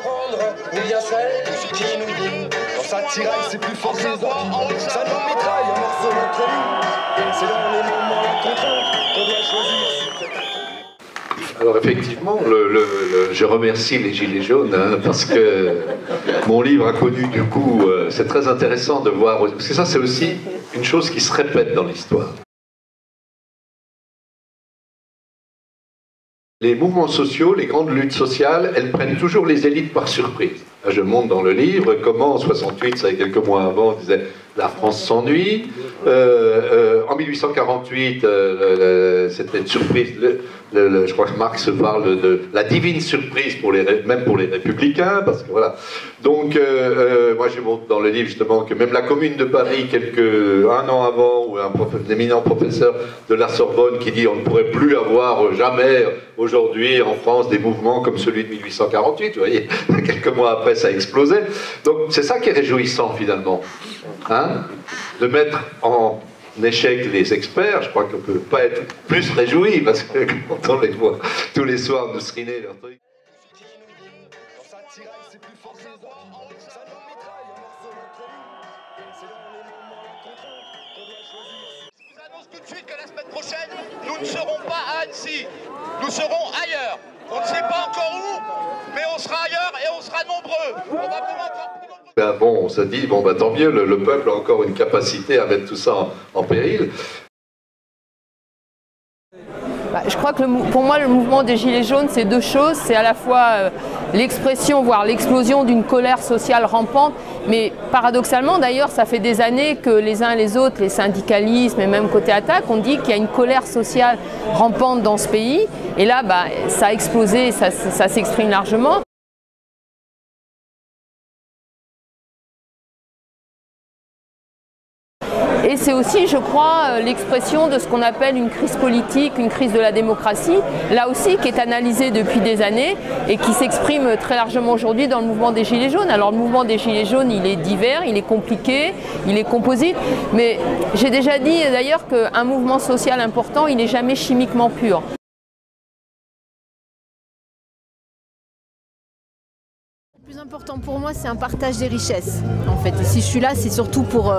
comprendre, ou bien celle qui nous dit quand ça tiraille c'est plus fort que les autres, ça nous mitraille en morceaux notre vie. C'est dans les moments la contrainte qu'on doit choisir. Alors effectivement, je remercie les Gilets jaunes parce que mon livre a connu du coup, c'est très intéressant de voir, parce que ça c'est aussi une chose qui se répète dans l'histoire. Les mouvements sociaux, les grandes luttes sociales, elles prennent toujours les élites par surprise. Là, je montre dans le livre comment en 68, ça fait quelques mois avant, on disait la France s'ennuie. En 1848, c'était une surprise. Je crois que Marx parle de la divine surprise même pour les républicains, parce que voilà. Donc, moi je montre dans le livre justement que même la Commune de Paris, un an avant, ou un éminent professeur de la Sorbonne qui dit on ne pourrait plus avoir jamais aujourd'hui en France des mouvements comme celui de 1848. Vous voyez, quelques mois après ça a explosé. Donc c'est ça qui est réjouissant finalement, hein, de mettre en échec les experts. Je crois qu'on ne peut pas être plus réjoui parce que quand on les voit tous les soirs nous seriner leur truc. Tout de suite que la semaine prochaine, nous ne serons pas à Annecy, nous serons ailleurs. On ne sait pas encore où, mais on sera ailleurs et on sera nombreux. On va vraiment encore plus nombreux. Ben bon, on se dit, bon ben tant mieux, le peuple a encore une capacité à mettre tout ça en péril. Je crois que pour moi, le mouvement des Gilets jaunes, c'est deux choses. C'est à la fois l'expression, voire l'explosion d'une colère sociale rampante. Mais paradoxalement, d'ailleurs, ça fait des années que les uns et les autres, les syndicalismes et même côté attaque, on dit qu'il y a une colère sociale rampante dans ce pays. Et là, ça a explosé, ça s'exprime largement. Et c'est aussi, je crois, l'expression de ce qu'on appelle une crise politique, une crise de la démocratie, là aussi qui est analysée depuis des années et qui s'exprime très largement aujourd'hui dans le mouvement des Gilets jaunes. Alors le mouvement des Gilets jaunes, il est divers, il est compliqué, il est composite, mais j'ai déjà dit d'ailleurs qu'un mouvement social important, il n'est jamais chimiquement pur. Le plus important pour moi, c'est un partage des richesses. En fait, et si je suis là, c'est surtout pour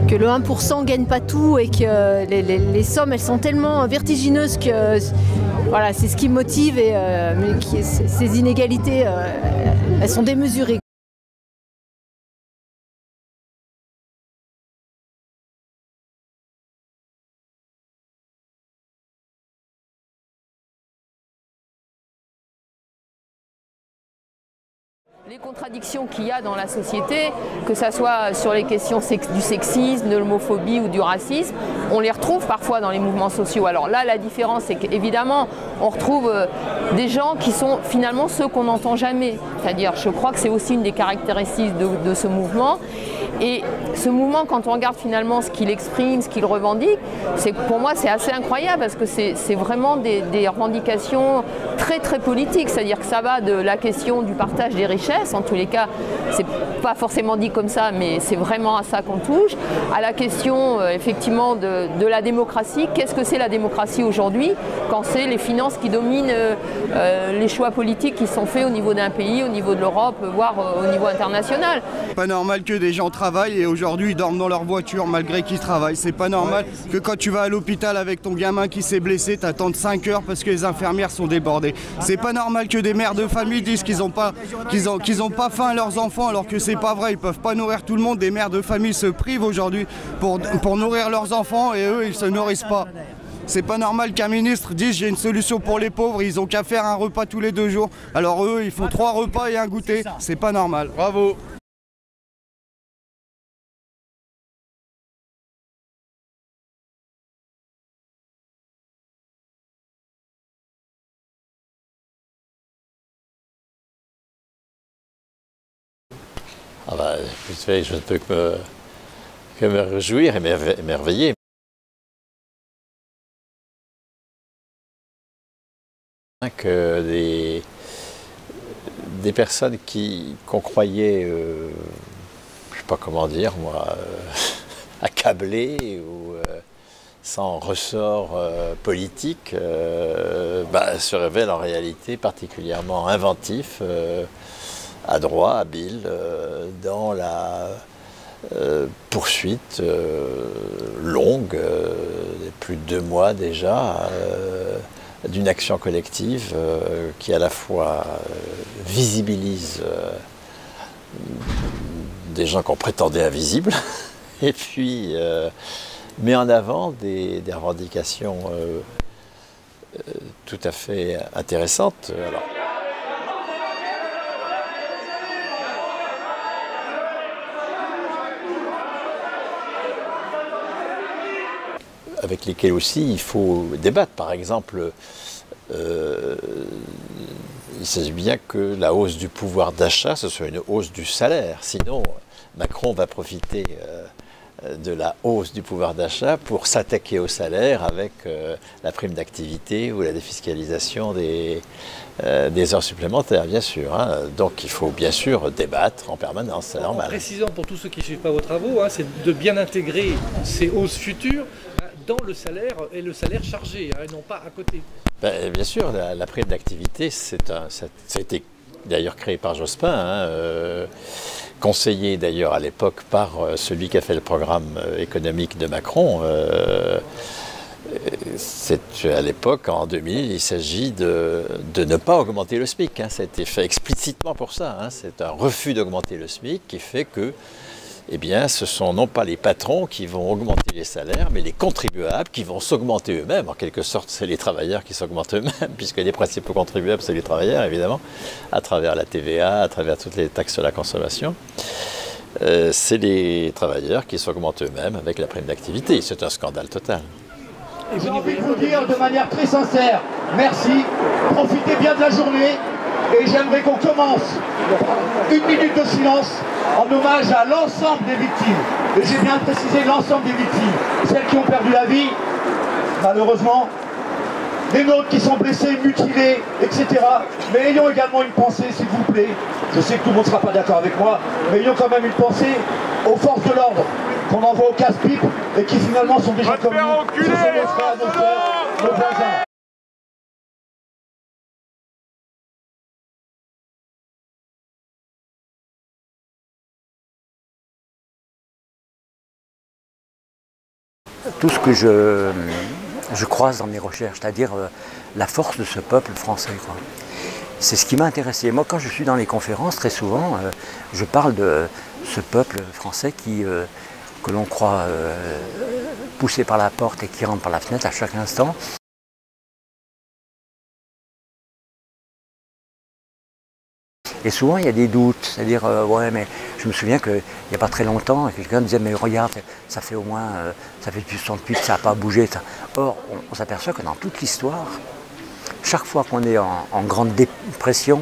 que le 1% ne gagne pas tout et que les sommes, elles sont tellement vertigineuses que voilà, c'est ce qui me motive. Et ces inégalités, elles sont démesurées. Les contradictions qu'il y a dans la société, que ce soit sur les questions du sexisme, de l'homophobie ou du racisme, on les retrouve parfois dans les mouvements sociaux. Alors là, la différence, c'est qu'évidemment, on retrouve des gens qui sont finalement ceux qu'on n'entend jamais. C'est-à-dire, je crois que c'est aussi une des caractéristiques de ce mouvement. Et ce mouvement, quand on regarde finalement ce qu'il exprime, ce qu'il revendique, pour moi, c'est assez incroyable parce que c'est vraiment des revendications très très politiques. C'est-à-dire que ça va de la question du partage des richesses, en tous les cas, c'est pas forcément dit comme ça, mais c'est vraiment à ça qu'on touche, à la question effectivement de la démocratie. Qu'est-ce que c'est la démocratie aujourd'hui quand c'est les finances qui dominent les choix politiques qui sont faits au niveau d'un pays, au niveau de l'Europe, voire au niveau international. Pas normal que des gens travaillent et aujourd'hui ils dorment dans leur voiture malgré qu'ils travaillent. C'est pas normal que quand tu vas à l'hôpital avec ton gamin qui s'est blessé, t'attendes 5 heures parce que les infirmières sont débordées. C'est pas normal que des mères de famille disent qu'ils ont pas faim à leurs enfants alors que c'est pas vrai. Ils peuvent pas nourrir tout le monde. Des mères de famille se privent aujourd'hui pour nourrir leurs enfants et eux ils se nourrissent pas. C'est pas normal qu'un ministre dise j'ai une solution pour les pauvres, ils ont qu'à faire un repas tous les 2 jours. Alors eux ils font 3 repas et un goûter. C'est pas normal. Bravo. Ah bah, je ne peux que me réjouir et m'émerveiller. Que des personnes qu'on croyait, je ne sais pas comment dire moi, accablées ou sans ressort politique, se révèlent en réalité particulièrement inventifs, adroit, habile dans la poursuite longue, de plus de 2 mois déjà, d'une action collective qui à la fois visibilise des gens qu'on prétendait invisibles et puis met en avant des revendications tout à fait intéressantes. Alors, avec lesquels aussi il faut débattre. Par exemple, il s'agit bien que la hausse du pouvoir d'achat, ce soit une hausse du salaire. Sinon, Macron va profiter de la hausse du pouvoir d'achat pour s'attaquer au salaire avec la prime d'activité ou la défiscalisation des heures supplémentaires, bien sûr. Hein. Donc il faut bien sûr débattre en permanence, c'est normal. En précisant pour tous ceux qui ne suivent pas vos travaux, hein, c'est de bien intégrer ces hausses futures dans le salaire et le salaire chargé, hein, et non pas à côté. Ben, bien sûr, la prime d'activité, ça a été d'ailleurs créé par Jospin, hein, conseillé d'ailleurs à l'époque par celui qui a fait le programme économique de Macron. À l'époque, en 2000, il s'agit de ne pas augmenter le SMIC. Hein. Ça a été fait explicitement pour ça. Hein. C'est un refus d'augmenter le SMIC qui fait que eh bien, ce sont non pas les patrons qui vont augmenter les salaires, mais les contribuables qui vont s'augmenter eux-mêmes. En quelque sorte, c'est les travailleurs qui s'augmentent eux-mêmes, puisque les principaux contribuables, c'est les travailleurs, évidemment, à travers la TVA, à travers toutes les taxes sur la consommation. C'est les travailleurs qui s'augmentent eux-mêmes avec la prime d'activité. C'est un scandale total. J'ai envie de vous dire de manière très sincère, merci, profitez bien de la journée, et j'aimerais qu'on commence 1 minute de silence en hommage à l'ensemble des victimes. Et j'ai bien précisé l'ensemble des victimes. Celles qui ont perdu la vie, malheureusement, les nôtres qui sont blessés, mutilés, etc. Mais ayons également une pensée, s'il vous plaît. Je sais que tout le monde ne sera pas d'accord avec moi, mais ayons quand même une pensée aux forces de l'ordre qu'on envoie au casse-pipe et qui finalement sont des gens comme nous. Ce sont nos frères, nos sœurs, nos voisins. Tout ce que je croise dans mes recherches, c'est-à-dire la force de ce peuple français. C'est ce qui m'a intéressé. Moi, quand je suis dans les conférences, très souvent, je parle de ce peuple français que l'on croit poussé par la porte et qui rentre par la fenêtre à chaque instant. Et souvent, il y a des doutes, c'est-à-dire, ouais, mais je me souviens qu'il n'y a pas très longtemps, quelqu'un disait, mais regarde, ça fait au moins, ça fait depuis 68, ça n'a pas bougé. Ça. Or, on s'aperçoit que dans toute l'histoire, chaque fois qu'on est en grande dépression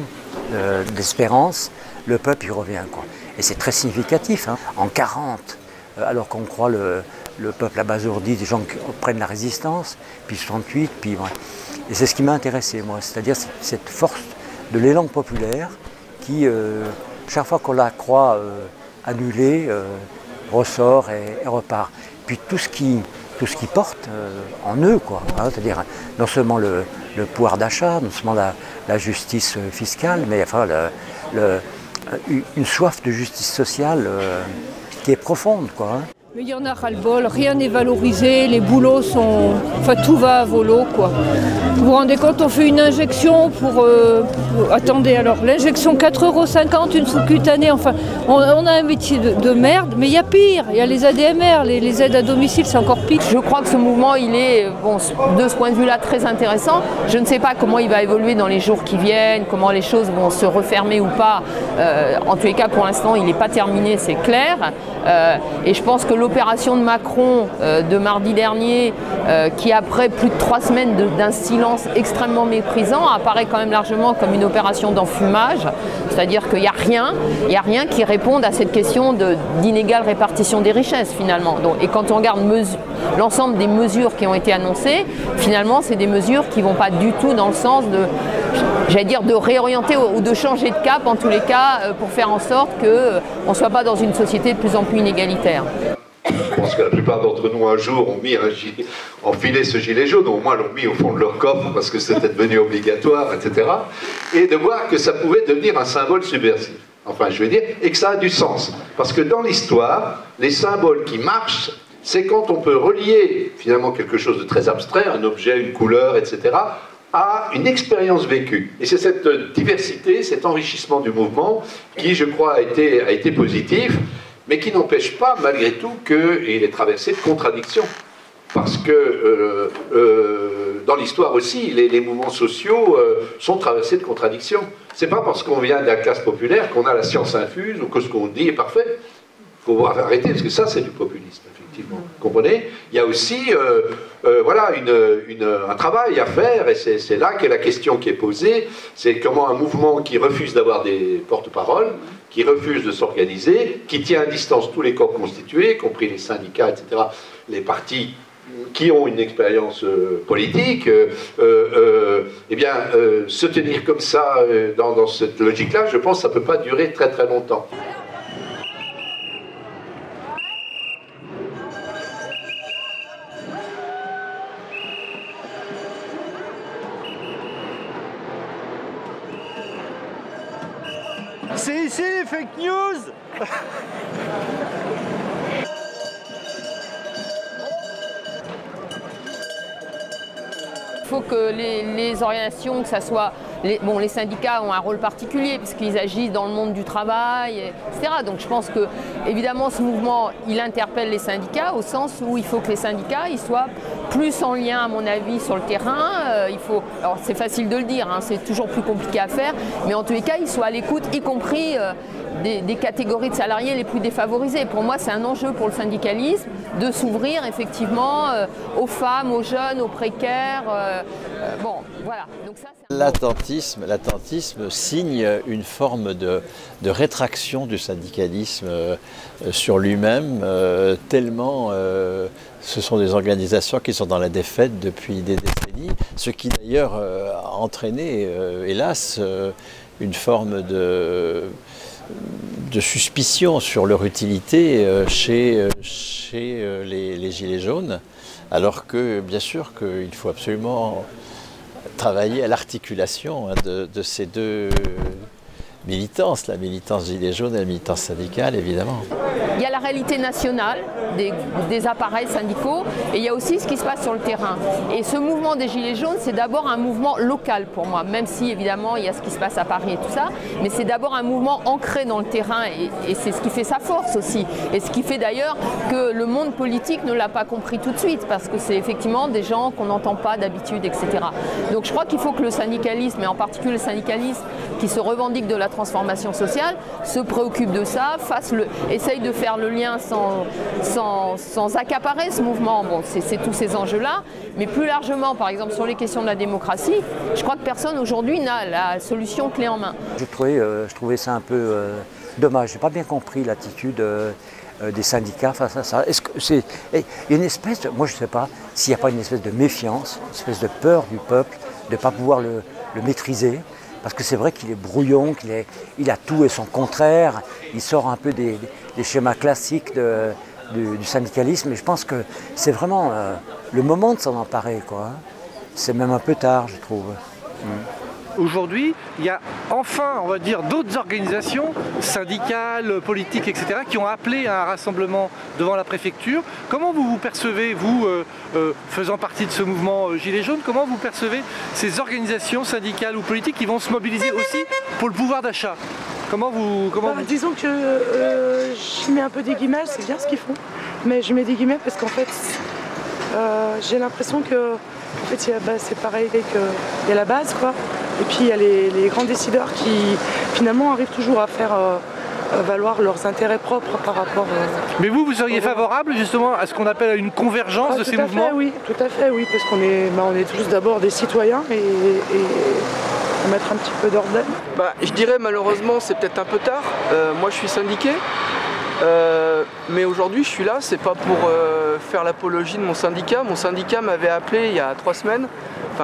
d'espérance, le peuple y revient, quoi. Et c'est très significatif. Hein. En 40, alors qu'on croit le peuple abasourdi, des gens qui prennent la résistance, puis 68, puis... Ouais. Et c'est ce qui m'a intéressé, moi, c'est-à-dire cette force de l'élan populaire qui, chaque fois qu'on la croit annulée, ressort et repart. Puis tout ce qui porte en eux, quoi, hein, c'est-à-dire non seulement le pouvoir d'achat, non seulement la justice fiscale, mais enfin une soif de justice sociale qui est profonde, quoi. Hein. Mais il y en a ras-le-bol, rien n'est valorisé, les boulots sont... Enfin, tout va à volo, quoi. Vous vous rendez compte, on fait une injection pour... Attendez, alors, l'injection 4,50 €, une sous-cutanée, enfin, on a un métier de merde, mais il y a pire, il y a les ADMR, les aides à domicile, c'est encore pire. Je crois que ce mouvement, il est, bon, de ce point de vue-là, très intéressant. Je ne sais pas comment il va évoluer dans les jours qui viennent, comment les choses vont se refermer ou pas. En tous les cas, pour l'instant, il n'est pas terminé, c'est clair. Et je pense que l'opération de Macron de mardi dernier, qui après plus de 3 semaines d'un silence extrêmement méprisant, apparaît quand même largement comme une opération d'enfumage, c'est-à-dire qu'il n'y a rien qui réponde à cette question d'inégale répartition des richesses finalement. Donc, et quand on regarde l'ensemble des mesures qui ont été annoncées, finalement c'est des mesures qui ne vont pas du tout dans le sens de, j'allais dire, de réorienter ou de changer de cap en tous les cas pour faire en sorte qu'on ne soit pas dans une société de plus en plus inégalitaire. Je pense que la plupart d'entre nous, un jour, ont enfilé ce gilet jaune, au moins l'ont mis au fond de leur coffre parce que c'était devenu obligatoire, etc. Et de voir que ça pouvait devenir un symbole subversif. enfin je veux dire, et que ça a du sens. Parce que dans l'histoire, les symboles qui marchent, c'est quand on peut relier finalement quelque chose de très abstrait, un objet, une couleur, etc., à une expérience vécue. Et c'est cette diversité, cet enrichissement du mouvement qui, je crois, a été positif, mais qui n'empêche pas, malgré tout, qu'il est traversé de contradictions. Parce que dans l'histoire aussi, les mouvements sociaux sont traversés de contradictions. C'est pas parce qu'on vient de la classe populaire qu'on a la science infuse ou que ce qu'on dit est parfait. Il faut arrêter, parce que ça, c'est du populisme, effectivement. Vous comprenez? Il y a aussi voilà, un travail à faire, et c'est là qu'est la question qui est posée. C'est comment un mouvement qui refuse d'avoir des porte-paroles, qui refuse de s'organiser, qui tient à distance tous les corps constitués, y compris les syndicats, etc., les partis qui ont une expérience politique, eh bien, se tenir comme ça dans cette logique-là, je pense que ça ne peut pas durer très très longtemps. C'est ici les fake news. Il faut que les organisations, que ça soit... les syndicats ont un rôle particulier puisqu'ils agissent dans le monde du travail, etc. Donc je pense que, évidemment, ce mouvement, il interpelle les syndicats au sens où il faut que les syndicats ils soient plus en lien, à mon avis, sur le terrain. Alors c'est facile de le dire, hein, c'est toujours plus compliqué à faire, mais en tous les cas, ils soient à l'écoute, y compris des catégories de salariés les plus défavorisées. Pour moi, c'est un enjeu pour le syndicalisme de s'ouvrir effectivement aux femmes, aux jeunes, aux précaires. Bon, voilà. Donc ça, l'attentisme signe une forme de rétraction du syndicalisme sur lui-même, tellement ce sont des organisations qui sont dans la défaite depuis des décennies, ce qui d'ailleurs a entraîné, hélas, une forme de suspicion sur leur utilité chez les Gilets jaunes, alors que bien sûr qu'il faut absolument travailler à l'articulation de ces deux militances, la militance Gilets jaunes et la militance syndicale, évidemment. Il y a la réalité nationale des appareils syndicaux et il y a aussi ce qui se passe sur le terrain. Et ce mouvement des Gilets jaunes, c'est d'abord un mouvement local pour moi, même si évidemment il y a ce qui se passe à Paris et tout ça, mais c'est d'abord un mouvement ancré dans le terrain et c'est ce qui fait sa force aussi. Et ce qui fait d'ailleurs que le monde politique ne l'a pas compris tout de suite, parce que c'est effectivement des gens qu'on n'entend pas d'habitude, etc. Donc je crois qu'il faut que le syndicalisme, et en particulier le syndicalisme qui se revendique de la transformation sociale, se préoccupe de ça, essaye de faire le lien sans accaparer ce mouvement. Bon, c'est tous ces enjeux-là, mais plus largement, par exemple, sur les questions de la démocratie, je crois que personne aujourd'hui n'a la solution clé en main. Je trouvais ça un peu dommage. Je n'ai pas bien compris l'attitude des syndicats face à ça. Est-ce que c'est une espèce de, moi je ne sais pas s'il n'y a pas une espèce de méfiance, une espèce de peur du peuple de ne pas pouvoir le maîtriser. Parce que c'est vrai qu'il est brouillon, il a tout et son contraire, il sort un peu des schémas classiques du syndicalisme, et je pense que c'est vraiment le moment de s'en emparer, quoi. C'est même un peu tard, je trouve. Aujourd'hui, il y a enfin, on va dire, d'autres organisations syndicales, politiques, etc., qui ont appelé à un rassemblement devant la préfecture. Comment vous vous percevez, vous, faisant partie de ce mouvement Gilets jaunes, comment vous percevez ces organisations syndicales ou politiques qui vont se mobiliser aussi pour le pouvoir d'achat? Disons que je mets un peu des guillemets, c'est bien ce qu'ils font, mais je mets des guillemets parce qu'en fait, j'ai l'impression que c'est pareil, qu'il y a la base, quoi. Et puis il y a les grands décideurs qui finalement arrivent toujours à faire valoir leurs intérêts propres par rapport... Mais vous seriez favorable justement à ce qu'on appelle une convergence de ces mouvements? Tout à fait, oui, parce qu'on est, on est tous d'abord des citoyens et mettre un petit peu d'ordre. Je dirais malheureusement c'est peut-être un peu tard. Moi je suis syndiqué. Mais aujourd'hui je suis là, c'est pas pour faire l'apologie de mon syndicat. Mon syndicat m'avait appelé il y a 3 semaines,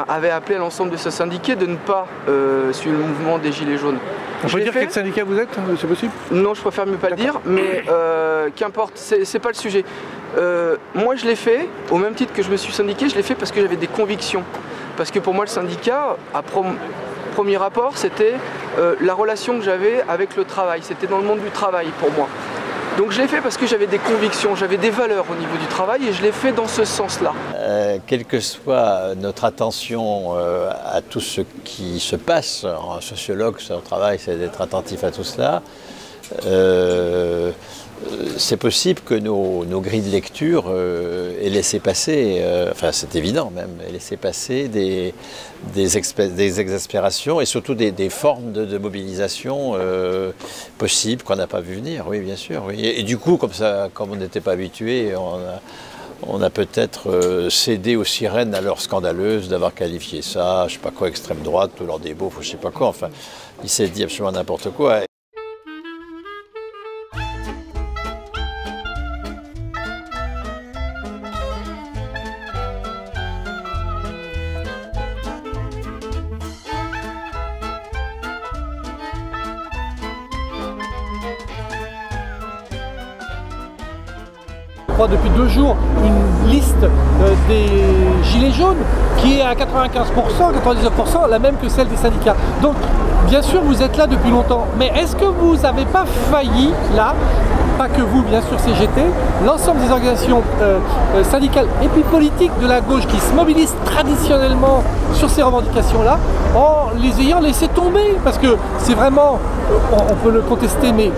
avait appelé à l'ensemble de ses syndiqués de ne pas suivre le mouvement des Gilets jaunes. On peut dire quel syndicat vous êtes, c'est possible? Non, je préfère mieux pas le dire, mais qu'importe, c'est pas le sujet. Moi je l'ai fait, au même titre que je me suis syndiqué, je l'ai fait parce que j'avais des convictions. Parce que pour moi le syndicat, à premier rapport, c'était la relation que j'avais avec le travail. C'était dans le monde du travail pour moi. Donc je l'ai fait parce que j'avais des convictions, j'avais des valeurs au niveau du travail et je l'ai fait dans ce sens-là. Quelle que soit notre attention à tout ce qui se passe, un sociologue, son travail, c'est d'être attentif à tout cela. C'est possible que nos grilles de lecture aient laissé passer, enfin c'est évident même, aient laissé passer des exaspérations et surtout des formes de mobilisation possibles qu'on n'a pas vu venir, oui bien sûr. Oui. Et du coup, comme on n'était pas habitué, on a peut-être cédé aux sirènes à l'heure scandaleuse d'avoir qualifié ça, je sais pas quoi, extrême droite, tout leur débeau, je sais pas quoi, enfin il s'est dit absolument n'importe quoi. 3 depuis 2 jours une liste des gilets jaunes qui est à 95%, 99% la même que celle des syndicats. Donc bien sûr vous êtes là depuis longtemps, mais est-ce que vous n'avez pas failli là, pas que vous bien sûr CGT, l'ensemble des organisations syndicales et puis politiques de la gauche qui se mobilisent traditionnellement sur ces revendications-là, en les ayant laissé tomber, parce que c'est vraiment, on peut le contester, mais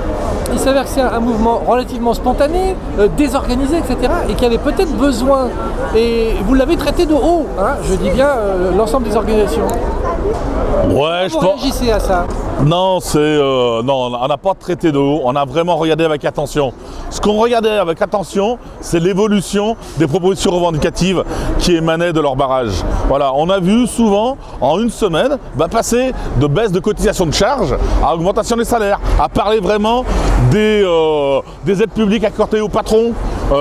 il s'avère que c'est un mouvement relativement spontané, désorganisé, etc. et qui avait peut-être besoin, et vous l'avez traité de haut, hein, je dis bien l'ensemble des organisations. Ouais, Comment vous réagissez à ça? Non, non, on n'a pas traité de haut, on a vraiment regardé avec attention. Ce qu'on regardait avec attention, c'est l'évolution des propositions revendicatives qui émanaient de leur barrage. Voilà, on a vu souvent, en une semaine, passer de baisse de cotisation de charges à augmentation des salaires, à parler vraiment des aides publiques accordées aux patrons,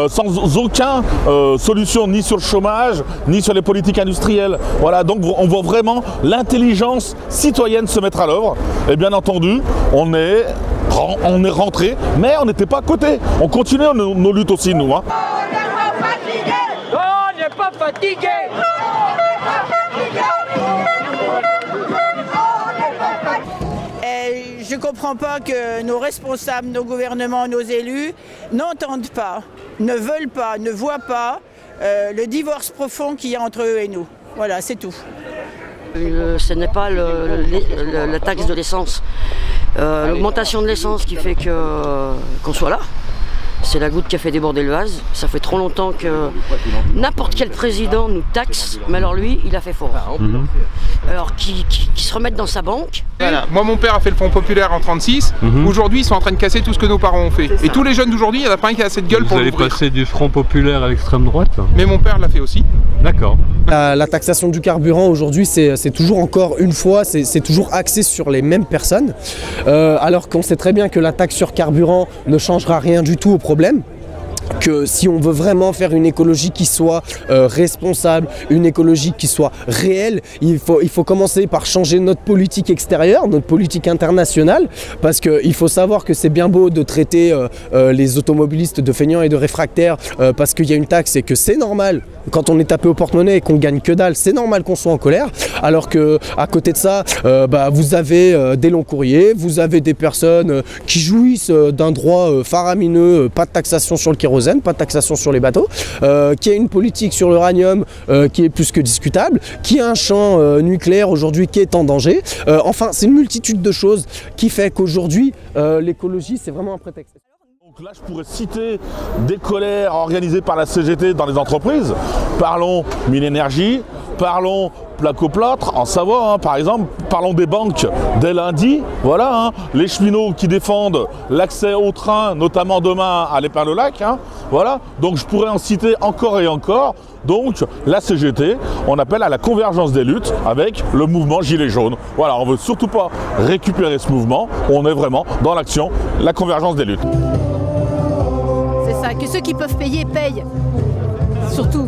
sans aucune solution ni sur le chômage, ni sur les politiques industrielles. Voilà, donc on voit vraiment l'intelligence citoyenne se mettre à l'œuvre. Et bien entendu, on est rentré, mais on n'était pas à côté. On continue nos luttes aussi, nous. Hein. On n'est pas fatigué. On n'est pas fatigué. Je ne comprends pas que nos responsables, nos gouvernements, nos élus n'entendent pas, ne veulent pas, ne voient pas le divorce profond qu'il y a entre eux et nous. Voilà, c'est tout. Ce n'est pas la taxe de l'essence, l'augmentation de l'essence qui fait qu'on soit là. C'est la goutte qui a fait déborder le vase. Ça fait trop longtemps que n'importe quel président nous taxe, mais alors lui, il a fait fort. Alors qu'il se remette dans sa banque. Voilà. Moi, mon père a fait le Front Populaire en 1936. Aujourd'hui, ils sont en train de casser tout ce que nos parents ont fait. Et tous les jeunes d'aujourd'hui, il n'y en a pas un qui a cette gueule pour l'ouvrir. Vous allez passer du Front Populaire à l'extrême droite? Mais mon père l'a fait aussi. D'accord. La taxation du carburant aujourd'hui, c'est toujours encore une fois, c'est toujours axé sur les mêmes personnes. Alors qu'on sait très bien que la taxe sur carburant ne changera rien du tout au problème. Que si on veut vraiment faire une écologie qui soit responsable, une écologie qui soit réelle, il faut commencer par changer notre politique extérieure, notre politique internationale, parce qu'il faut savoir que c'est bien beau de traiter les automobilistes de feignants et de réfractaires parce qu'il y a une taxe et que c'est normal, quand on est tapé au porte-monnaie et qu'on gagne que dalle, c'est normal qu'on soit en colère, alors que à côté de ça, vous avez des longs courriers, vous avez des personnes qui jouissent d'un droit faramineux, pas de taxation sur le kérosène, pas de taxation sur les bateaux, qui a une politique sur l'uranium qui est plus que discutable, qui a un champ nucléaire aujourd'hui qui est en danger. Enfin, c'est une multitude de choses qui fait qu'aujourd'hui, l'écologie, c'est vraiment un prétexte. Donc là, je pourrais citer des colères organisées par la CGT dans les entreprises. Parlons Minénergie, parlons Placoplâtre en Savoie, hein, par exemple, parlons des banques dès lundi, voilà, hein, les cheminots qui défendent l'accès au train, notamment demain à l'Épingle-Lac, hein, voilà, donc je pourrais en citer encore et encore. Donc la CGT, on appelle à la convergence des luttes avec le mouvement Gilets jaunes. Voilà, on ne veut surtout pas récupérer ce mouvement, on est vraiment dans l'action, la convergence des luttes. C'est ça, que ceux qui peuvent payer, payent, surtout.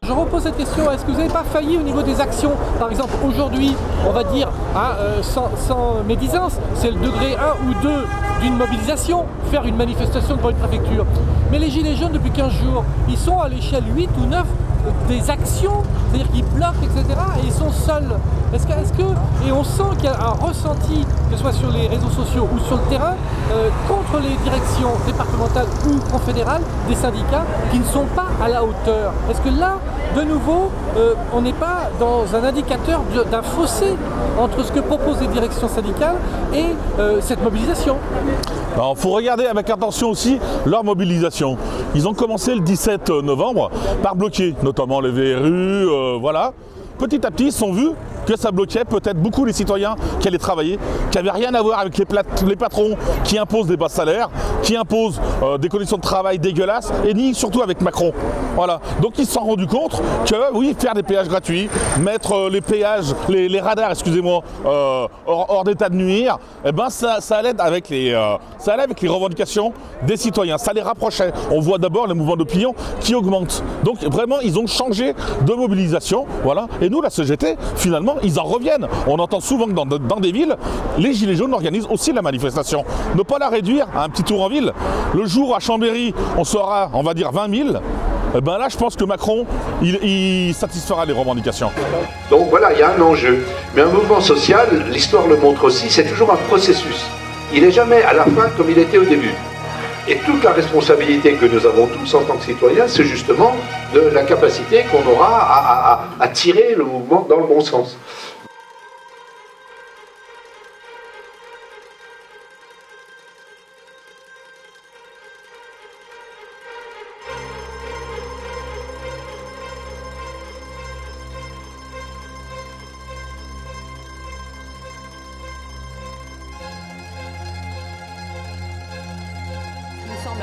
Je repose cette question, est-ce que vous n'avez pas failli au niveau des actions? Par exemple, aujourd'hui, on va dire, sans médisance, c'est le degré 1 ou 2 d'une mobilisation, faire une manifestation devant une préfecture. Mais les Gilets jaunes, depuis 15 jours, ils sont à l'échelle 8 ou 9 des actions, c'est-à-dire qu'ils bloquent, etc. et ils sont seuls. Et on sent qu'il y a un ressenti, que ce soit sur les réseaux sociaux ou sur le terrain, contre les directions départementales ou confédérales des syndicats qui ne sont pas à la hauteur. Est-ce que là, de nouveau, on n'est pas dans un indicateur d'un fossé entre ce que proposent les directions syndicales et cette mobilisation? Alors, il faut regarder avec attention aussi leur mobilisation. Ils ont commencé le 17 novembre par bloquer notamment les VRU, voilà. Petit à petit, ils sont vus que ça bloquait peut-être beaucoup les citoyens qui allaient travailler, qui n'avaient rien à voir avec les patrons qui imposent des bas salaires, qui imposent des conditions de travail dégueulasses, et ni surtout avec Macron. Voilà. Donc ils se sont rendus compte que oui, faire des péages gratuits, mettre les péages, les radars, excusez-moi, hors d'état de nuire, eh ben ça allait avec les revendications des citoyens, ça les rapprochait. On voit d'abord les mouvements d'opinion qui augmentent. Donc vraiment, ils ont changé de mobilisation, voilà. Et nous, la CGT, finalement, ils en reviennent. On entend souvent que dans des villes, les Gilets jaunes organisent aussi la manifestation. Ne pas la réduire à un petit tour en ville. Le jour à Chambéry, on sera, on va dire, 20 000. Eh ben là, je pense que Macron, il satisfera les revendications. Donc voilà, il y a un enjeu. Mais un mouvement social, l'histoire le montre aussi, c'est toujours un processus. Il n'est jamais à la fin comme il était au début. Et toute la responsabilité que nous avons tous en tant que citoyens, c'est justement de la capacité qu'on aura à tirer le mouvement dans le bon sens.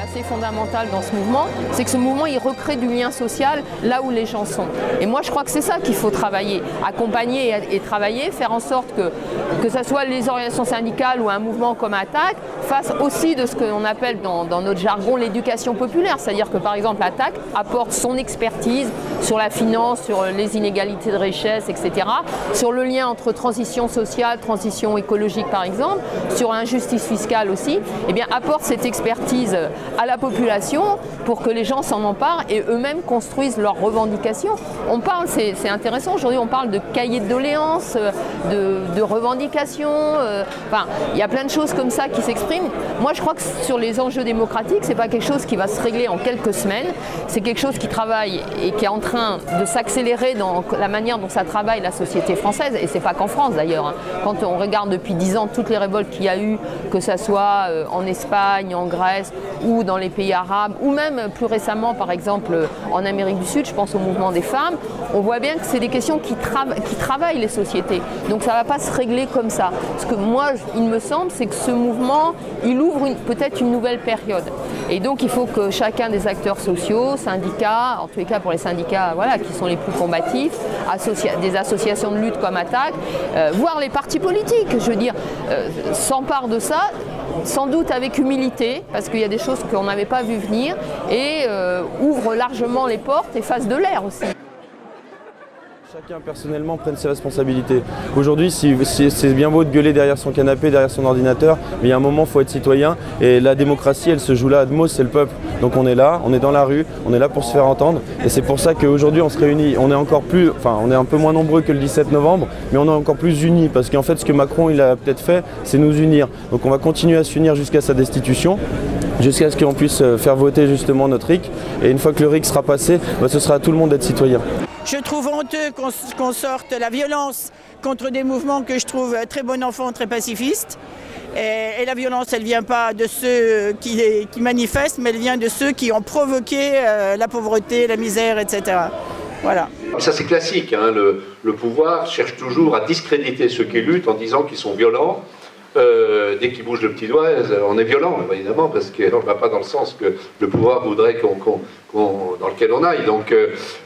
Assez fondamental dans ce mouvement, c'est que ce mouvement il recrée du lien social là où les gens sont. Et moi je crois que c'est ça qu'il faut travailler, accompagner et travailler, faire en sorte que ce soit les organisations syndicales ou un mouvement comme Attac fasse aussi de ce qu'on appelle dans notre jargon l'éducation populaire, c'est-à-dire que par exemple Attac apporte son expertise sur la finance, sur les inégalités de richesse, etc., sur le lien entre transition sociale, transition écologique par exemple, sur injustice fiscale aussi, et bien apporte cette expertise à la population pour que les gens s'en emparent et eux-mêmes construisent leurs revendications. On parle, c'est intéressant, aujourd'hui on parle de cahiers de doléances, de revendications, enfin il y a plein de choses comme ça qui s'expriment. Moi je crois que sur les enjeux démocratiques, c'est pas quelque chose qui va se régler en quelques semaines, c'est quelque chose qui travaille et qui est en train de s'accélérer dans la manière dont ça travaille la société française, et c'est pas qu'en France d'ailleurs, hein. Quand on regarde depuis 10 ans toutes les révoltes qu'il y a eu, que ça soit en Espagne, en Grèce, ou dans les pays arabes, ou même plus récemment par exemple en Amérique du Sud, je pense au mouvement des femmes, on voit bien que c'est des questions qui travaillent les sociétés. Donc ça ne va pas se régler comme ça. Ce que moi, il me semble, c'est que ce mouvement, il ouvre peut-être une nouvelle période. Et donc il faut que chacun des acteurs sociaux, syndicats, en tous les cas pour les syndicats voilà, qui sont les plus combatifs, des associations de lutte comme Attac, voire les partis politiques, je veux dire, s'emparent de ça, sans doute avec humilité, parce qu'il y a des choses qu'on n'avait pas vu venir, et ouvre largement les portes et fasse de l'air aussi. Chacun personnellement prenne ses responsabilités. Aujourd'hui, c'est bien beau de gueuler derrière son canapé, derrière son ordinateur, mais il y a un moment, il faut être citoyen. Et la démocratie, elle se joue là. Admos, c'est le peuple. Donc on est là, on est dans la rue, on est là pour se faire entendre. Et c'est pour ça qu'aujourd'hui, on se réunit. On est encore plus, enfin, on est un peu moins nombreux que le 17 novembre, mais on est encore plus unis. Parce qu'en fait, ce que Macron, il a peut-être fait, c'est nous unir. Donc on va continuer à s'unir jusqu'à sa destitution, jusqu'à ce qu'on puisse faire voter justement notre RIC. Et une fois que le RIC sera passé, ce sera à tout le monde d'être citoyen. Je trouve honteux qu'on sorte la violence contre des mouvements que je trouve très bon enfant, très pacifistes. Et la violence, elle ne vient pas de ceux qui manifestent, mais elle vient de ceux qui ont provoqué la pauvreté, la misère, etc. Voilà. Ça c'est classique, hein, le pouvoir cherche toujours à discréditer ceux qui luttent en disant qu'ils sont violents. Dès qu'ils bougent le petit doigt, on est violent, évidemment, parce qu'on ne va pas dans le sens que le pouvoir voudrait dans lequel on aille. Donc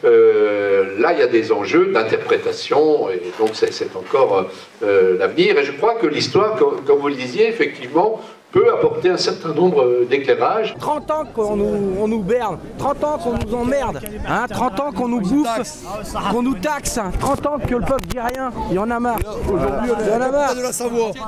là, il y a des enjeux d'interprétation, et donc c'est encore l'avenir. Et je crois que l'histoire, comme vous le disiez, effectivement, peut apporter un certain nombre d'éclairages. 30 ans qu'on nous berne, 30 ans qu'on nous emmerde, hein, 30 ans qu'on nous bouffe, qu'on nous taxe, 30 ans que le peuple dit rien, il y en a marre. Aujourd'hui, il y en a marre.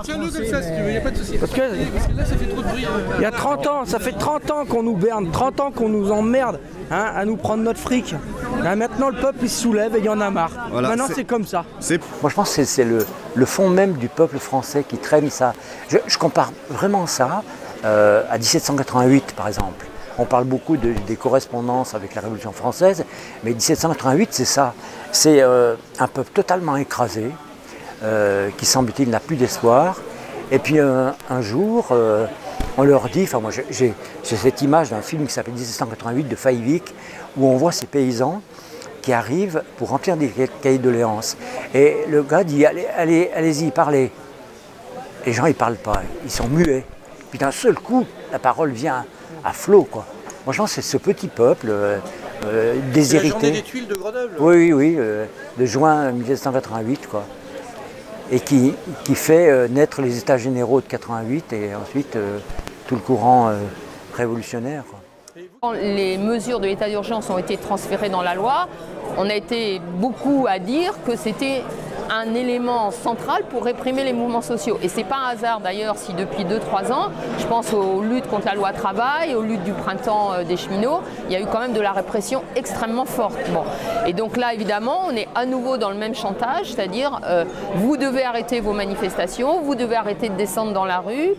Tiens-nous comme ça si tu veux, il n'y a pas de souci. Parce que là, ça fait trop de bruit. Il y a 30 ans, ça fait 30 ans qu'on nous berne, 30 ans qu'on nous emmerde, hein, à nous prendre notre fric. Là, maintenant, le peuple, il se soulève et il y en a marre. Voilà, maintenant, c'est comme ça. Moi, je pense que c'est le fond même du peuple français qui traîne ça. Je compare vraiment ça à 1788, par exemple. On parle beaucoup des correspondances avec la Révolution française, mais 1788, c'est ça. C'est un peuple totalement écrasé, qui semble-t-il n'a plus d'espoir. Et puis un jour, on leur dit, enfin moi j'ai cette image d'un film qui s'appelle 1788 de Faïvik, où on voit ces paysans qui arrivent pour remplir des cahiers de doléances. Et le gars dit, allez-y, parlez. Les gens, ils ne parlent pas, ils sont muets. Puis d'un seul coup, la parole vient à flot, quoi. Moi, je pense que c'est ce petit peuple déshérité. C'est la journée des Tuiles de Grenoble. Oui, de juin 1788, quoi. Et qui fait naître les États généraux de 88 et ensuite tout le courant révolutionnaire, quoi. Quand les mesures de l'état d'urgence ont été transférées dans la loi, on a été beaucoup à dire que c'était un élément central pour réprimer les mouvements sociaux. Et c'est pas un hasard d'ailleurs si depuis 2-3 ans, je pense aux luttes contre la loi travail, aux luttes du printemps des cheminots, il y a eu quand même de la répression extrêmement forte. Bon. Et donc là évidemment, on est à nouveau dans le même chantage, c'est-à-dire vous devez arrêter vos manifestations, vous devez arrêter de descendre dans la rue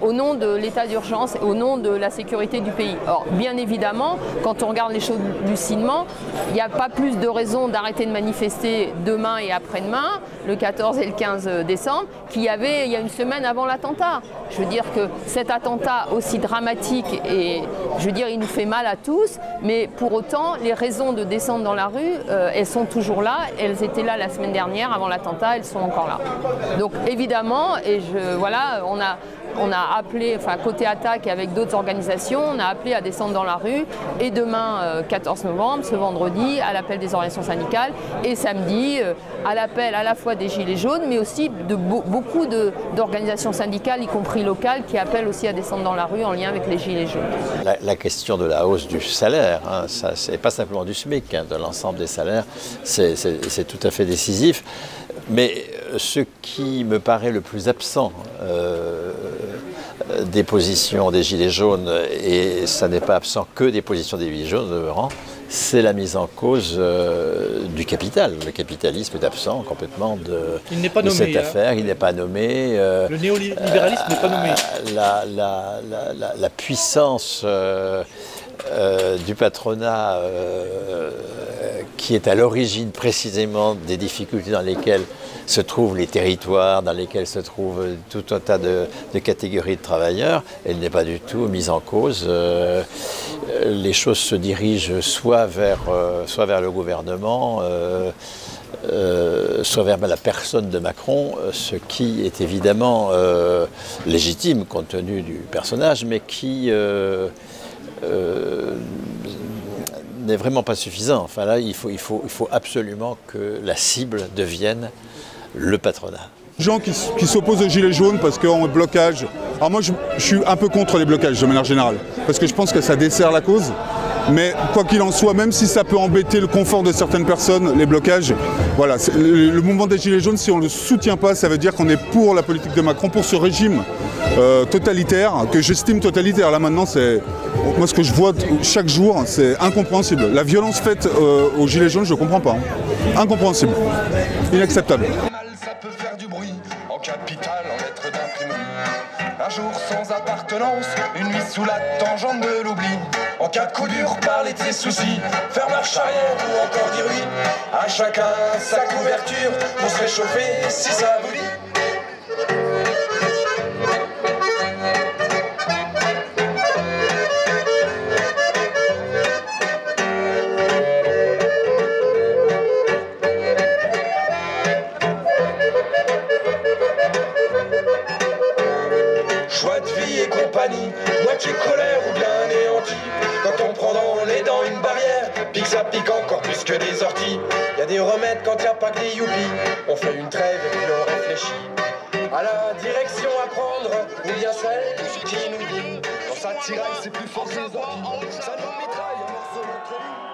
au nom de l'état d'urgence, au nom de la sécurité du pays. Or, bien évidemment, quand on regarde les choses lucidement, il n'y a pas plus de raison d'arrêter de manifester demain et après-demain, le 14 et le 15 décembre, qu'il y avait il y a une semaine avant l'attentat. Je veux dire que cet attentat aussi dramatique, et je veux dire, il nous fait mal à tous, mais pour autant, les raisons de descendre dans la rue, elles sont toujours là. Elles étaient là la semaine dernière, avant l'attentat, elles sont encore là. Donc évidemment, voilà, on a appelé, enfin côté attaque avec d'autres organisations, on a appelé à descendre dans la rue, et demain 14 novembre, ce vendredi, à l'appel des organisations syndicales, et samedi à l'appel à la fois des Gilets jaunes, mais aussi de beaucoup d'organisations syndicales, y compris locales, qui appellent aussi à descendre dans la rue en lien avec les Gilets jaunes. La question de la hausse du salaire, hein, ça c'est pas simplement du SMIC, hein, de l'ensemble des salaires, c'est tout à fait décisif. Mais ce qui me paraît le plus absent des positions des Gilets jaunes, et ça n'est pas absent que des positions des Gilets jaunes, c'est la mise en cause du capital. Le capitalisme est absent complètement de cette affaire, il n'est pas nommé. Le néolibéralisme n'est pas nommé. La puissance du patronat qui est à l'origine précisément des difficultés dans lesquelles se trouvent les territoires, dans lesquels se trouvent tout un tas de catégories de travailleurs, elle n'est pas du tout mise en cause. Les choses se dirigent soit vers le gouvernement, soit vers la personne de Macron, ce qui est évidemment légitime compte tenu du personnage, mais qui n'est vraiment pas suffisant. Enfin là, il faut absolument que la cible devienne le patronat. Gens qui s'opposent aux gilets jaunes parce qu'on est blocage. Alors moi je suis un peu contre les blocages de manière générale, parce que je pense que ça dessert la cause. Mais quoi qu'il en soit, même si ça peut embêter le confort de certaines personnes, les blocages, voilà, le mouvement des Gilets jaunes, si on ne le soutient pas, ça veut dire qu'on est pour la politique de Macron, pour ce régime totalitaire, que j'estime totalitaire. Là maintenant, moi ce que je vois chaque jour, c'est incompréhensible. La violence faite aux Gilets jaunes, je ne comprends pas. Incompréhensible, inacceptable. Ça peut faire du bruit, en capitale, en lettres d'imprimerie. Un jour sans appartenance, une nuit sous la tangente de l'oubli. En cas de coup dur, parler de ses soucis, faire marche arrière ou encore dire oui. À chacun sa couverture, pour se réchauffer si ça vous dit. Joie de vie et compagnie, moitié colère ou bien anéanti. Quand on prend dans les dents une barrière, pique ça pique encore plus que des orties. Y a des remèdes quand y a pas que des youpies. On fait une trêve et puis on réfléchit à la direction à prendre, ou bien celle tiraille, c'est plus fort que les ordures. Ça nous mitraille en morceaux notre vie.